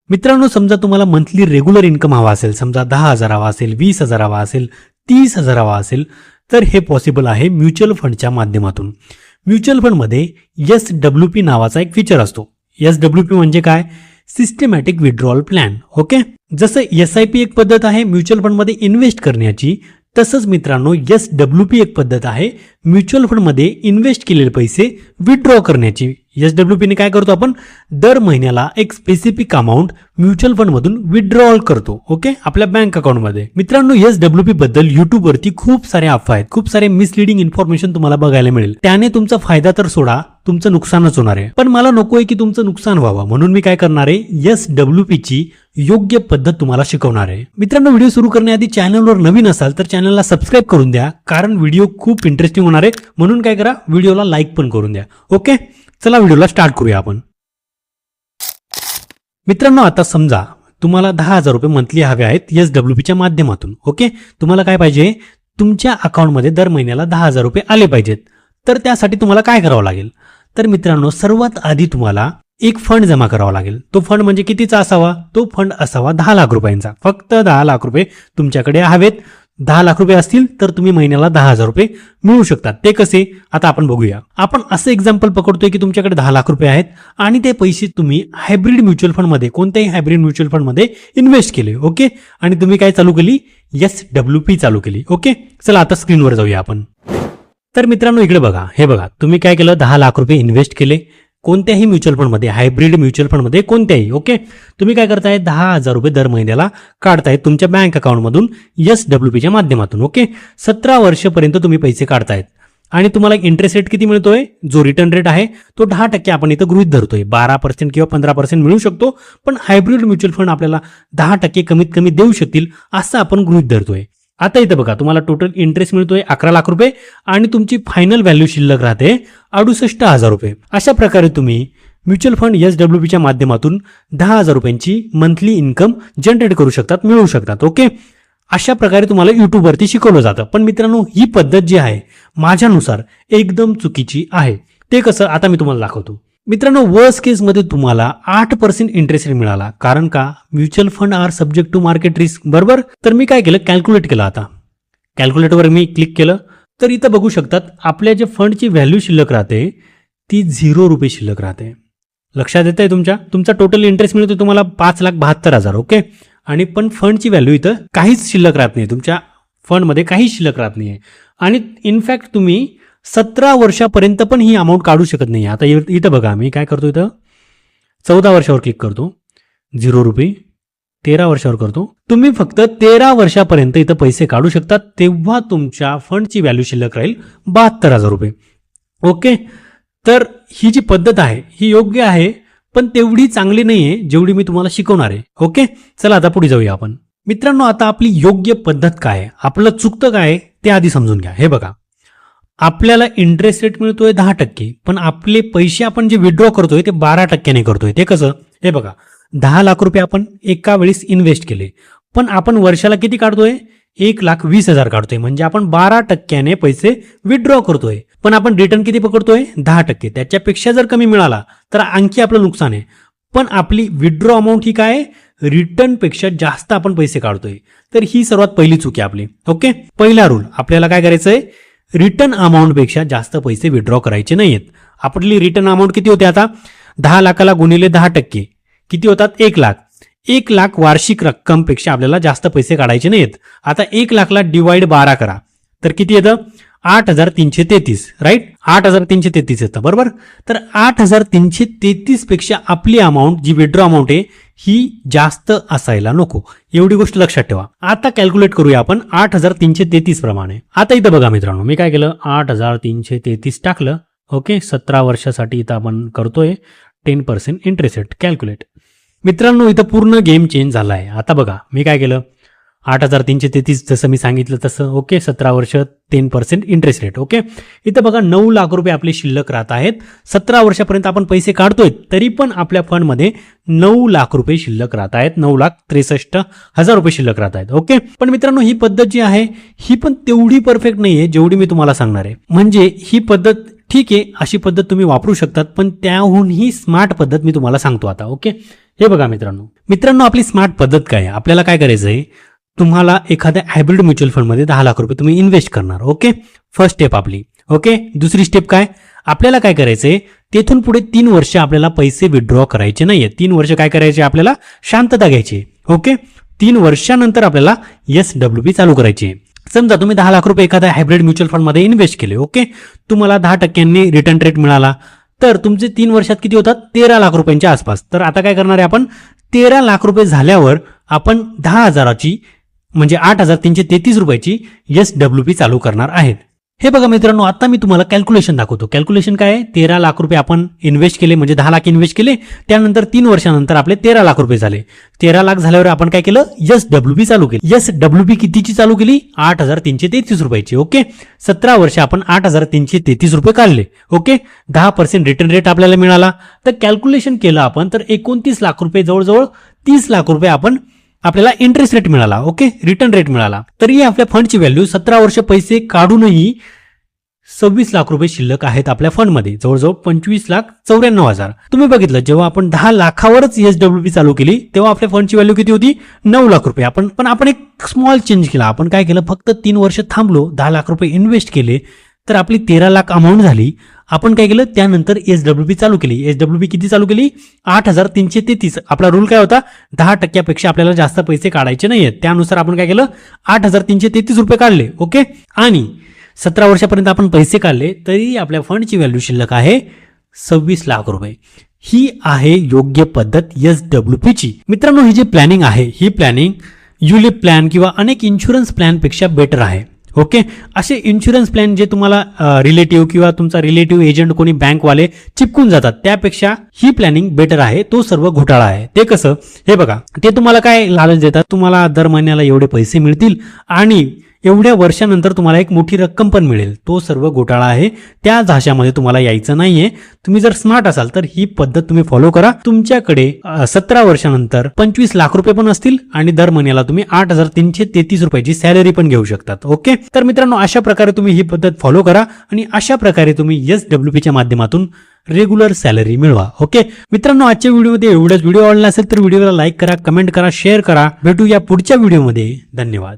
मित्रांनो, समजा तुम्हाला मंथली रेग्युलर इन्कम हवा असेल, समजा 10,000 हवा असेल, 20,000 हवा असेल, 30,000 हवा असेल, तर हे पॉसिबल आहे म्युच्युअल फंडच्या माध्यमातून. म्युच्युअल फंडमध्ये SWP नावाचा एक फीचर असतो. SWP म्हणजे काय? Systematic withdrawal plan. ओके, जसं SIP एक पद्धत आहे म्युच्युअल फंडमध्ये इन्व्हेस्ट करण्याची, तसंच मित्रांनो SWP एक पद्धत आहे म्युच्युअल फंडमध्ये इन्व्हेस्ट केलेले पैसे विड्रॉ करण्याची. SWP ने काय करतो, आपण दर महिन्याला एक स्पेसिफिक अमाऊंट म्युच्युअल फंडमधून विड्रॉल करतो. ओके, आपल्या बँक अकाउंटमध्ये. मित्रांनो, SWP बद्दल युट्यूबवरती खूप सारे अफवा आहेत, खूप सारे मिसलिडिंग इन्फॉर्मेशन तुम्हाला बघायला मिळेल. त्याने तुमचा फायदा तर सोडा, तुमचं नुकसानच होणार आहे. पण मला नकोय की तुमचं नुकसान व्हावं, म्हणून मी काय करणार आहे, SWP ची योग्य पद्धत तुम्हाला शिकवणार आहे. मित्रांनो, व्हिडिओ सुरू करण्याआधी चॅनलवर नवीन असाल तर चॅनलला सबस्क्राईब करून द्या, कारण व्हिडिओ खूप इंटरेस्टिंग होणार आहे. म्हणून काय करा, व्हिडिओला लाईक पण करून द्या. ओके, चला व्हिडिओला स्टार्ट करूया आपण. मित्रांनो, आता समजा तुम्हाला 10,000 रुपये मंथली हवे आहेत SWP च्या माध्यमातून. ओके, तुम्हाला काय पाहिजे, तुमच्या अकाउंटमध्ये दर महिन्याला 10,000 रुपये आले पाहिजेत. तर त्यासाठी तुम्हाला काय करावं लागेल, तर मित्रांनो सर्वात आधी तुम्हाला एक फंड जमा करावा लागेल. तो फंड म्हणजे कितीचा असावा, तो फंड असावा 10 लाख रुपयांचा. फक्त 10 लाख रुपये तुमच्याकडे हवेत. 10 लाख रुपये असतील तर तुम्ही महिन्याला 10,000 रुपये मिळू शकतात. ते कसे, आता आपण बघूया. आपण असं एक्झाम्पल पकडतोय की तुमच्याकडे 10 लाख रुपये आहेत आणि ते पैसे तुम्ही हायब्रिड म्युच्युअल फंडमध्ये, कोणत्याही हायब्रिड म्युच्युअल फंडमध्ये इन्व्हेस्ट केले. ओके, आणि तुम्ही काय चालू केली, SWP चालू केली. ओके, चला आता स्क्रीनवर जाऊया आपण. तर मित्रांनो इकडे बघा, हे बघा, तुम्ही काय केलं, 10 लाख रुपये इन्व्हेस्ट केले कोणत्याही म्युच्युअल फंडमध्ये, हायब्रिड म्युच्युअल फंडमध्ये कोणत्याही. ओके, तुम्ही काय करताय, 10,000 रुपये दर महिन्याला काढताय तुमच्या बँक अकाउंटमधून SWP च्या माध्यमातून. ओके, 17 वर्षापर्यंत तुम्ही पैसे काढतायत आणि तुम्हाला इंटरेस्ट रेट किती मिळतोय, जो रिटर्न रेट आहे तो 10% आपण इथं गृहीत धरतोय. 12% किंवा 15% मिळू शकतो, पण हायब्रिड म्युच्युअल फंड आपल्याला 10% कमीत कमी देऊ शकतील असं आपण गृहीत धरतोय. आता इथं बघा, तुम्हाला टोटल इंटरेस्ट मिळतोय 11 लाख रुपये आणि तुमची फायनल व्हॅल्यू शिल्लक राहते 68,000 रुपये. अशा प्रकारे तुम्ही म्युच्युअल फंड SWP च्या माध्यमातून 10,000 रुपयांची मंथली इन्कम जनरेट करू शकतात, मिळवू शकतात. ओके, अशा प्रकारे तुम्हाला युट्यूबवरती शिकवलं जातं. पण मित्रांनो, ही पद्धत जी आहे माझ्यानुसार एकदम चुकीची आहे. ते कसं, आता मी तुम्हाला दाखवतो. मित्रांनो, वर्स्ट केसमध्ये तुम्हाला 8% इंटरेस्ट रेट मिळाला. कारण का, mutual fund are subject to market risk. बरोबर, तर मी काय केलं, कॅल्क्युलेट केलं. आता कॅल्क्युलेटरवर मी क्लिक केलं तर इथं बघू शकतात आपल्या जे फंडची व्हॅल्यू शिल्लक राहते ती 0 रुपये शिल्लक राहते. लक्षात येत आहे तुमचा टोटल इंटरेस्ट मिळतो तुम्हाला 5,72,000. ओके, आणि पण फंडची व्हॅल्यू इथं काहीच शिल्लक राहत नाही, तुमच्या फंडमध्ये काहीच शिल्लक राहत नाही. आणि इनफॅक्ट तुम्ही 17 वर्षापर्यंत पण ही अमाऊंट काढू शकत नाही. आता इथं बघा, मी काय करतो, इथं 14 वर्षावर क्लिक करतो, 0 रुपये. 13 वर्षावर करतो. तुम्ही फक्त 13 वर्षापर्यंत इथं पैसे काढू शकतात, तेव्हा तुमच्या फंडची व्हॅल्यू शिल्लक राहील 72,000 रुपये. ओके, तर ही जी पद्धत आहे ही योग्य आहे, पण तेवढी चांगली नाहीये जेवढी मी तुम्हाला शिकवणार आहे. ओके, चला आता पुढे जाऊया आपण. मित्रांनो, आता आपली योग्य पद्धत काय आहे, आपलं चुकतं काय ते आधी समजून घ्या. हे बघा, आपल्याला इंटरेस्ट रेट मिळतोय 10%, पण आपले पैसे आपण जे विड्रॉ करतोय ते 12% करतोय. ते कसं, हे बघा, 10 लाख रुपये आपण एका वेळेस इन्व्हेस्ट केले, पण आपण वर्षाला किती काढतोय, 1,20,000 काढतोय. म्हणजे आपण 12% पैसे विड्रॉ करतोय, पण आपण रिटर्न किती पकडतोय, 10%. त्याच्यापेक्षा जर कमी मिळाला तर आणखी आपलं नुकसान आहे. पण आपली विड्रॉ अमाऊंट ही काय, रिटर्न पेक्षा जास्त आपण पैसे काढतोय. तर ही सर्वात पहिली चूक आहे आपली. ओके, पहिला रूल, आपल्याला काय करायचंय, रिटर्न अमाऊंट पेक्षा जास्त पैसे विड्रॉ करायचे नाहीयेत. आपली रिटर्न अमाऊंट किती होते, आता 10 लाखाला गुणिले 10% किती होतात, 1 लाख. 1 लाख वार्षिक रक्कमपेक्षा आपल्याला जास्त पैसे काढायचे नाहीत. आता 1 लाखला डिवाइड 12 करा तर किती येतं, 8,333. राईट, 8,333 येतं. बरोबर, तर 8,333 पेक्षा आपली अमाऊंट जी विड्रॉ अमाऊंट आहे ही जास्त असायला नको, एवढी गोष्ट लक्षात ठेवा. आता कॅल्क्युलेट करूया आपण 8,333 प्रमाणे. आता इथं बघा मित्रांनो, मी काय केलं, 8,333 टाकलं. ओके, 17 वर्षासाठी इथं आपण करतोय 10% इंटरेस्ट रेट. कॅल्क्युलेट. मित्रांनो, इथं पूर्ण गेम चेंज झाला आहे. आता बघा, मी काय केलं, 8,333 जसं मी सांगितलं तसं. ओके, 17 वर्ष 10% इंटरेस्ट रेट. ओके, इथं बघा 9 लाख रुपये आपले शिल्लक राहत आहेत. 17 वर्षापर्यंत आपण पैसे काढतोय तरी पण आपल्या फंडमध्ये 9 लाख रुपये शिल्लक राहत आहेत, 9,63,000 रुपये शिल्लक राहत आहेत. ओके, पण मित्रांनो, ही पद्धत जी आहे ही पण तेवढी परफेक्ट नाहीये जेवढी मी तुम्हाला सांगणार आहे. म्हणजे ही पद्धत ठीक आहे, अशी पद्धत तुम्ही वापरू शकतात, पण त्याहूनही स्मार्ट पद्धत मी तुम्हाला सांगतो आता. ओके, हे बघा मित्रांनो आपली स्मार्ट पद्धत काय आहे. आपल्याला काय करायचं आहे, तुम्हाला एखाद्या हायब्रिड म्युच्युअल फंडमध्ये 10 लाख रुपये तुम्ही इन्व्हेस्ट करणार. ओके, फर्स्ट स्टेप आपली. ओके, दुसरी स्टेप काय, आपल्याला काय करायचंय, तेथून पुढे 3 वर्ष आपल्याला पैसे विथड्रॉ करायचे नाहीये. 3 वर्ष काय करायचे, आपल्याला शांतता घ्यायची. ओके, 3 वर्षानंतर आपल्याला SWP चालू करायची. समजा तुम्ही 10 लाख रुपये एखाद्या हायब्रिड म्युच्युअल फंडमध्ये इन्व्हेस्ट केले. ओके, तुम्हाला 10% रिटर्न रेट मिळाला, तर तुमचे 3 वर्षात किती होतात, 13 लाख रुपयांच्या आसपास. तर आता काय करणार आहे आपण, 13 लाख रुपये झाल्यावर आपण 10,000ची म्हणजे 8,333 रुपयाची SWP चालू करणार आहेत. हे बघा मित्रांनो, आता मी तुम्हाला कॅल्क्युलेशन दाखवतो. कॅल्क्युलेशन काय आहे, 13 लाख रुपये आपण इन्व्हेस्ट केले, म्हणजे 10 लाख इन्व्हेस्ट केले, त्यानंतर 3 वर्षानंतर आपले 13 लाख रुपये झाले. 13 लाख झाल्यावर आपण काय केलं, SWP चालू केली. SWP कितीची चालू केली, 8,333 रुपयाची. ओके, 17 वर्ष आपण 8,333 रुपये काढले. ओके, 10% रिटर्न रेट आपल्याला मिळाला. तर कॅल्क्युलेशन केलं आपण, तर 29 लाख रुपये, जवळजवळ 30 लाख रुपये आपल्याला इंटरेस्ट रेट मिळाला. ओके, रिटर्न रेट मिळाला. तरी आपल्या फंडची व्हॅल्यू 17 वर्ष पैसे काढूनही 26 लाख रुपये शिल्लक आहेत आपल्या फंडमध्ये, जवळजवळ 25,94,000. तुम्ही बघितलं, जेव्हा आपण 10 लाखावरच SWP चालू केली, तेव्हा आपल्या फंडची व्हॅल्यू किती होती, 9 लाख रुपये. आपण एक स्मॉल चेंज केला. आपण काय केलं, फक्त 3 वर्ष थांबलो, 10 लाख रुपये इन्व्हेस्ट केले, तर आपली 13 लाख अमाऊंट झाली. आपण काय केलं, त्यानंतर SWP चालू केली. SWP किती चालू केली, 8,333. आपला रूल काय होता, 10% आपल्याला जास्त पैसे काढायचे नाहीयेत. त्यानुसार आपण काय केलं, 8,333 रुपये काढले. ओके, आणि 17 वर्षापर्यंत आपण पैसे काढले, तरी आपल्या फंडची व्हॅल्यू शिल्लक आहे 26 लाख रुपये. ही आहे योग्य पद्धत SWPची. मित्रांनो, ही जी प्लॅनिंग आहे, ही प्लॅनिंग युलिप प्लॅन किंवा अनेक इन्शुरन्स प्लॅनपेक्षा बेटर आहे. ओके, असे इन्शुरन्स प्लॅन जे तुम्हाला रिलेटिव्ह किंवा तुमचा रिलेटिव्ह एजंट कोणी बँकवाले चिपकून जातात, त्यापेक्षा ही प्लॅनिंग बेटर आहे. तो सर्व घोटाळा आहे. ते कसं, हे बघा, ते तुम्हाला काय लालच देतात, तुम्हाला दर महिन्याला एवढे पैसे मिळतील आणि एवढ्या वर्षानंतर तुम्हाला एक मोठी रक्कम पण मिळेल. तो सर्व घोटाळा आहे. त्या झाशामध्ये तुम्हाला यायचं नाहीये. तुम्ही जर स्मार्ट असाल तर ही पद्धत तुम्ही फॉलो करा. तुमच्याकडे 17 वर्षानंतर 25 लाख रुपये पण असतील आणि दर महिन्याला तुम्ही 8,333 रुपयाची सॅलरी पण घेऊ शकतात. ओके, तर मित्रांनो, अशा प्रकारे तुम्ही ही पद्धत फॉलो करा आणि अशा प्रकारे तुम्ही SWPच्या माध्यमातून रेग्युलर सॅलरी मिळवा. ओके मित्रांनो, आजच्या व्हिडिओमध्ये एवढंच. व्हिडिओ आवडला असेल तर व्हिडिओला लाईक करा, कमेंट करा, शेअर करा. भेटूया पुढच्या व्हिडिओमध्ये. धन्यवाद.